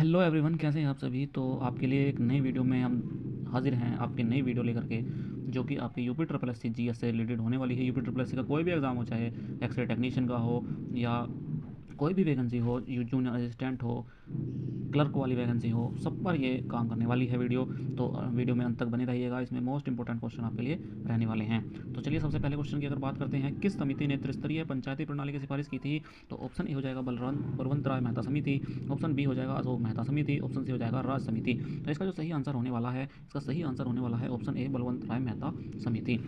Hello everyone, कैसे हैं आप सभी। तो आपके लिए एक नई वीडियो में हम हाजिर हैं, आपकी नई वीडियो लेकर के, जो कि आपकी UP triple S C G S से रिलेटेड होने वाली है। यूपी ट्रिपल एस सी का कोई भी एग्ज़ाम हो, चाहे एक्सरे टेक्नीशियन का हो या कोई भी वैकेंसी हो, जूनियर असिस्टेंट हो, क्लर्क वाली वैकेंसी हो, सब पर ये काम करने वाली है वीडियो। तो वीडियो में अंत तक बने रहिएगा, इसमें मोस्ट इंपॉर्टेंट क्वेश्चन आपके लिए रहने वाले हैं। तो चलिए सबसे पहले क्वेश्चन की अगर बात करते हैं, किस समिति ने त्रिस्तरीय पंचायती प्रणाली की सिफारिश की थी। तो ऑप्शन ए हो जाएगा बलवंत राय मेहता समिति, ऑप्शन बी हो जाएगा अशोक मेहता समिति, ऑप्शन सी हो जाएगा राज समिति। तो इसका जो सही आंसर होने वाला है, इसका सही आंसर होने वाला है ऑप्शन ए, बलवंत राय मेहता समिति।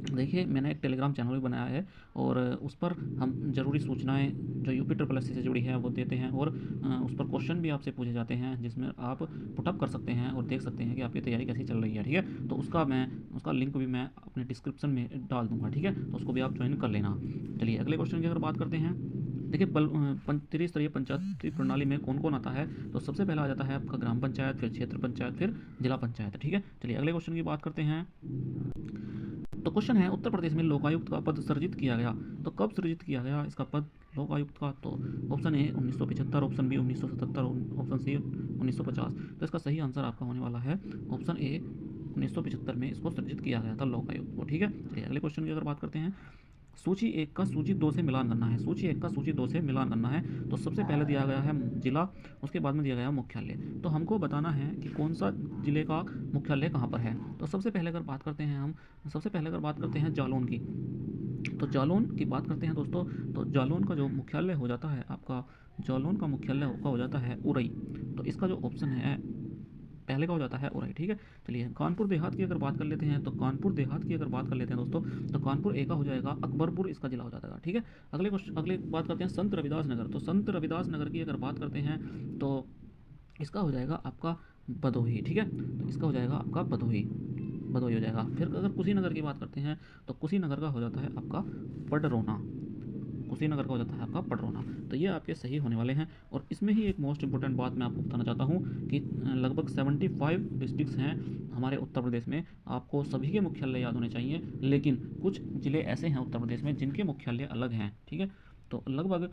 देखिए, मैंने एक टेलीग्राम चैनल भी बनाया है और उस पर हम ज़रूरी सूचनाएं जो यूपी ट्रिपल एस सी से जुड़ी है वो देते हैं, और उस पर क्वेश्चन भी आपसे पूछे जाते हैं, जिसमें आप पुटअप कर सकते हैं और देख सकते हैं कि आपकी तैयारी कैसी चल रही है। ठीक है, तो उसका लिंक भी मैं अपने डिस्क्रिप्शन में डाल दूँगा। ठीक है, तो उसको भी आप ज्वाइन कर लेना। चलिए अगले क्वेश्चन की अगर बात करते हैं। देखिए, त्रिस्तरीय पंचायती प्रणाली में कौन कौन आता है। तो सबसे पहला आ जाता है आपका ग्राम पंचायत, फिर क्षेत्र पंचायत, फिर जिला पंचायत। ठीक है, चलिए अगले क्वेश्चन की बात करते हैं। तो क्वेश्चन है, उत्तर प्रदेश में लोकायुक्त का पद सृजित किया गया। तो कब सृजित किया गया इसका पद लोकायुक्त का। तो option A 1975, option B 1977, option C 1950। तो इसका सही आंसर आपका होने वाला है ऑप्शन ए, 1975 में इसको सृजित किया गया था लोकायुक्त को। ठीक है, चलिए अगले क्वेश्चन की अगर बात करते हैं। सूची एक का सूची दो से मिलान करना है। सूची एक का सूची दो से मिलान करना है। तो सबसे पहले दिया गया है जिला, उसके बाद में दिया गया है मुख्यालय। तो हमको बताना है कि कौन सा जिले का मुख्यालय कहाँ पर है। तो सबसे पहले अगर बात करते हैं हम, सबसे पहले अगर बात करते हैं जालौन की। तो जालौन की बात करते हैं दोस्तों, तो जालौन का जो मुख्यालय हो जाता है आपका, जालौन का मुख्यालय का हो जाता है उरई। तो इसका जो ऑप्शन है पहले का हो जाता है उरई। ठीक है, चलिए कानपुर देहात की अगर बात कर लेते हैं। तो कानपुर देहात की अगर बात कर लेते हैं दोस्तों, तो कानपुर ए का हो जाएगा अकबरपुर, इसका जिला हो जाता है। ठीक है, अगले बात करते हैं संत रविदास नगर। तो संत रविदास नगर की अगर बात करते हैं तो इसका हो जाएगा आपका भदोही। ठीक है, तो इसका हो जाएगा आपका भदोही, भदोही हो जाएगा। फिर अगर कुशीनगर की बात करते हैं, तो कुशीनगर का हो जाता है आपका पडरौना, कुशीनगर का हो जाता है आपका पडरौना। तो ये आपके सही होने वाले हैं। और इसमें ही एक मोस्ट इंपॉर्टेंट बात मैं आपको बताना चाहता हूँ कि लगभग 75 डिस्ट्रिक्ट्स हैं हमारे उत्तर प्रदेश में। आपको सभी के मुख्यालय याद होने चाहिए, लेकिन कुछ ज़िले ऐसे हैं उत्तर प्रदेश में जिनके मुख्यालय अलग हैं। ठीक है, तो लगभग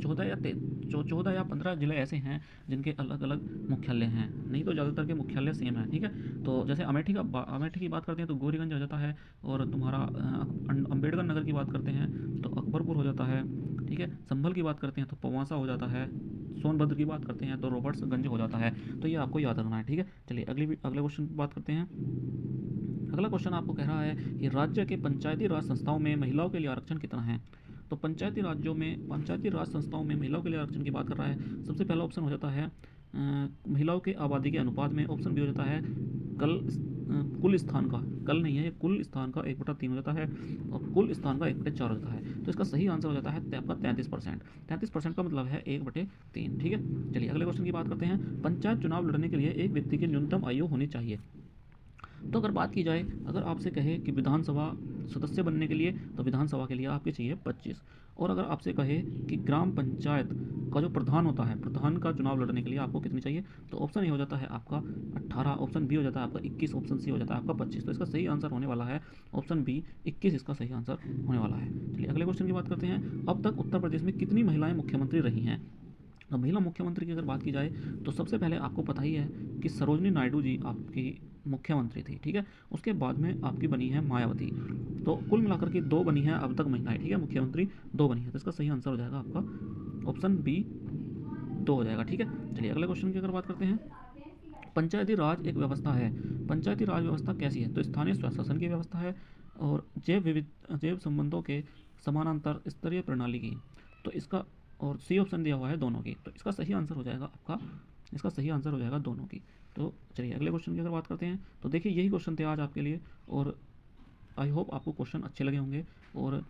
14 या 15 ज़िले ऐसे हैं जिनके अलग अलग मुख्यालय हैं, नहीं तो ज़्यादातर के मुख्यालय सेम है। ठीक है, तो जैसे अमेठी की बात करते हैं तो गोरीगंज हो जाता है, और तुम्हारा अम्बेडकर नगर की बात करते हैं तो अकबरपुर हो जाता है। ठीक है, संभल की बात करते हैं तो पवासा हो जाता है, सोनभद्र की बात करते हैं तो रॉबर्ट्सगंज हो जाता है। तो ये आपको याद रखना है। ठीक है, चलिए अगले क्वेश्चन की बात करते हैं। अगला क्वेश्चन आपको कह रहा है कि राज्य के पंचायती राज संस्थाओं में महिलाओं के लिए आरक्षण कितना है। तो पंचायती राज संस्थाओं में महिलाओं के लिए आरक्षण की बात कर रहा है। सबसे पहला ऑप्शन हो जाता है महिलाओं के आबादी के अनुपात में। ऑप्शन बी हो जाता है कुल स्थान का, कल नहीं है, कुल स्थान का 1/3 हो जाता है, और कुल स्थान का 1/4 हो जाता है। तो इसका सही आंसर हो जाता है आपका 33%। 33% का मतलब है 1/3। ठीक है, चलिए अगले क्वेश्चन की बात करते हैं। पंचायत चुनाव लड़ने के लिए एक व्यक्ति की न्यूनतम आयु होनी चाहिए। तो अगर बात की जाए, अगर आपसे कहे कि विधानसभा सदस्य बनने के लिए, तो विधानसभा के लिए आपके चाहिए 25। और अगर आपसे कहे कि ग्राम पंचायत का जो प्रधान होता है, प्रधान का चुनाव लड़ने के लिए आपको कितनी चाहिए, तो ऑप्शन ए हो जाता है आपका 18, ऑप्शन बी हो जाता है आपका 21, ऑप्शन सी हो जाता है आपका 25। तो इसका सही आंसर होने वाला है ऑप्शन बी, 21 इसका सही आंसर होने वाला है। चलिए अगले क्वेश्चन की बात करते हैं। अब तक उत्तर प्रदेश में कितनी महिलाएं मुख्यमंत्री रही हैं। तो महिला मुख्यमंत्री की अगर बात की जाए, तो सबसे पहले आपको पता ही है कि सरोजनी नायडू जी आपकी मुख्यमंत्री थी। ठीक है, उसके बाद में आपकी बनी है मायावती। तो कुल मिलाकर के 2 बनी है अब तक महिलाएं। ठीक है, मुख्यमंत्री 2 बनी है। तो इसका सही आंसर हो जाएगा आपका ऑप्शन बी, 2 हो जाएगा। ठीक है, चलिए अगले क्वेश्चन की अगर बात करते हैं। पंचायती राज एक व्यवस्था है। पंचायती राज व्यवस्था कैसी है। तो स्थानीय स्वशासन की व्यवस्था है, और जैव संबंधों के समानांतर स्तरीय प्रणाली की। तो इसका, और सी ऑप्शन दिया हुआ है दोनों की। तो इसका सही आंसर हो जाएगा आपका, इसका सही आंसर हो जाएगा दोनों की। तो चलिए अगले क्वेश्चन की अगर बात करते हैं। तो देखिए, यही क्वेश्चन थे आज आपके लिए, और आई होप आपको क्वेश्चन अच्छे लगे होंगे, और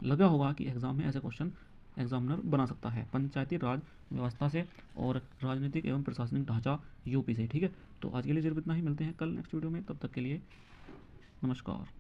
लगा होगा कि एग्ज़ाम में ऐसे क्वेश्चन एग्जामिनर बना सकता है पंचायती राज व्यवस्था से और राजनीतिक एवं प्रशासनिक ढांचा यूपी से। ठीक है, तो आज के लिए सिर्फ इतना ही। मिलते हैं कल नेक्स्ट वीडियो में, तब तक के लिए नमस्कार।